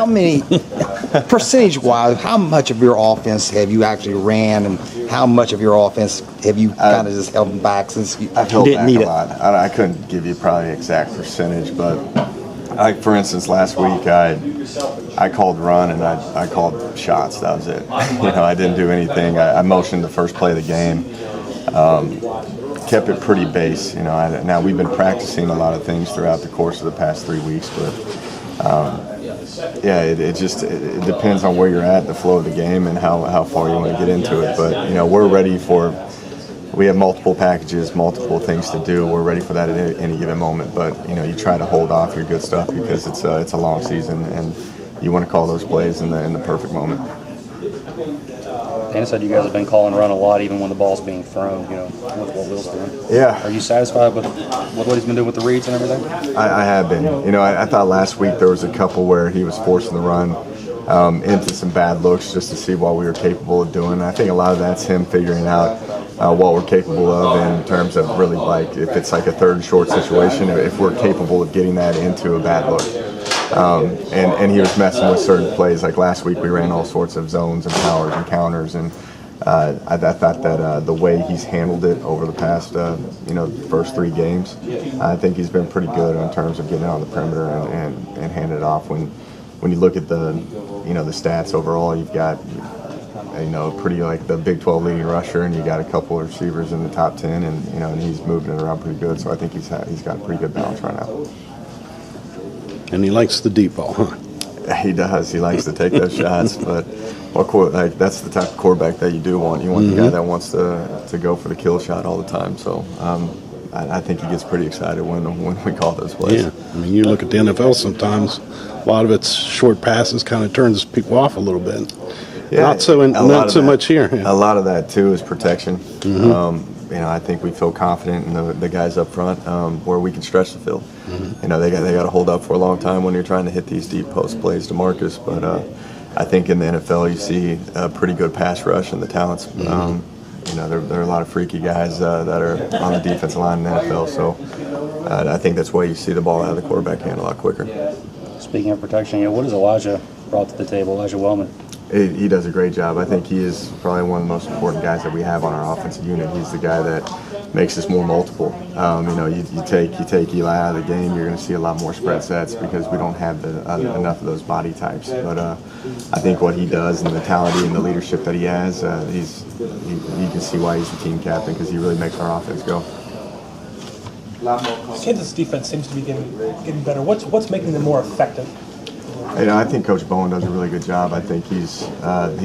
how many, percentage-wise, how much of your offense have you actually ran, and how much of your offense have you kind of just held them back since you didn't need it? I couldn't give you probably an exact percentage, but like for instance, last week I called run and I called shots. That was it. I didn't do anything. I motioned the first play of the game. Kept it pretty base. Now we've been practicing a lot of things throughout the course of the past 3 weeks, but yeah, it depends on where you're at, the flow of the game, and how far you want to get into it. But we're ready for. We have multiple packages, multiple things to do. We're ready for that at any given moment. But you try to hold off your good stuff because it's a long season, and you want to call those plays in the perfect moment. Dana said you guys have been calling run a lot, even when the ball's being thrown. With what Will's doing. Yeah. Are you satisfied with what he's been doing with the reads and everything? I have been. I thought last week there was a couple where he was forcing the run into some bad looks just to see what we were capable of doing. I think a lot of that's him figuring out what we're capable of in terms of really, like, if it's like a third and short situation, if we're capable of getting that into a bad look. And he was messing with certain plays. Like last week we ran all sorts of zones and powers and counters, and I thought that the way he's handled it over the past first 3 games, I think he's been pretty good in terms of getting on the perimeter and handing it off. When you look at the stats overall, you've got pretty like the Big 12 leading rusher, and you got a couple of receivers in the top 10, and he's moving it around pretty good. So I think he's got a pretty good balance right now. And he likes the deep ball, huh? He does. He likes to take those shots, but that's the type of quarterback that you do want. You want the guy that wants to go for the kill shot all the time. So I think he gets pretty excited when we call those plays. Yeah, I mean, you look at the NFL sometimes, a lot of it's short passes kind of turns people off a little bit. Yeah, not so much here. Yeah. A lot of that too is protection. I think we feel confident in the guys up front where we can stretch the field. They got to hold up for a long time when you're trying to hit these deep post plays to Marcus. But I think in the NFL you see a pretty good pass rush and the talents. There are a lot of freaky guys that are on the defensive line in the NFL. So I think that's why you see the ball out of the quarterback hand a lot quicker. Speaking of protection, what has Elijah brought to the table, Elijah Wellman? He does a great job. I think he is probably one of the most important guys that we have on our offensive unit. He's the guy that makes us more multiple. You take Eli out of the game, you're going to see a lot more spread sets because we don't have enough of those body types. But I think what he does and the mentality and the leadership that he has, you can see why he's the team captain because he really makes our offense go. Kansas defense seems to be getting better. What's making them more effective? I think Coach Bowen does a really good job. I think he's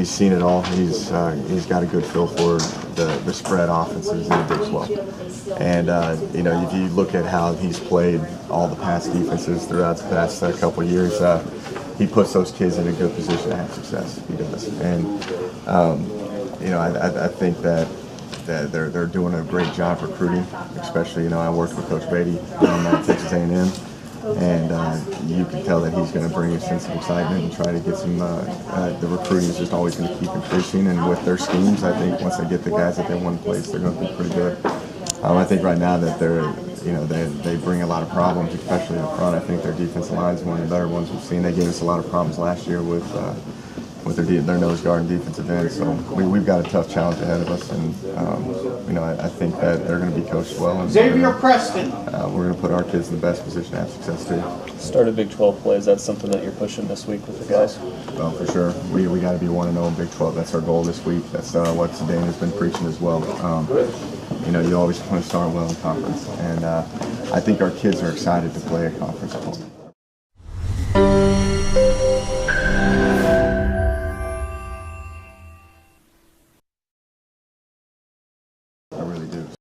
seen it all. He's got a good feel for the spread offenses in the Big 12. And if you look at how he's played all the past defenses throughout the past couple of years, he puts those kids in a good position to have success. He does. And I think that they're doing a great job recruiting. Especially, I worked with Coach Beatty at Texas A&M. And you can tell that he's going to bring a sense of excitement and try to get some. The recruiting is just always going to keep increasing, and with their schemes, I think once they get the guys that they want in place, they're going to be pretty good. I think right now that they bring a lot of problems, especially up front. I think their defensive line is one of the better ones we've seen. They gave us a lot of problems last year with their nose guard and defensive end. So we've got a tough challenge ahead of us, and I think that they're going to be coached well. And Xavier Preston. We're going to put our kids in the best position to have success too. Started Big 12 play. Is that something that you're pushing this week with the guys? Well, for sure. We got to be 1-0 in Big 12. That's our goal this week. That's what Dana's been preaching as well. You always want to start well in conference, and I think our kids are excited to play a conference.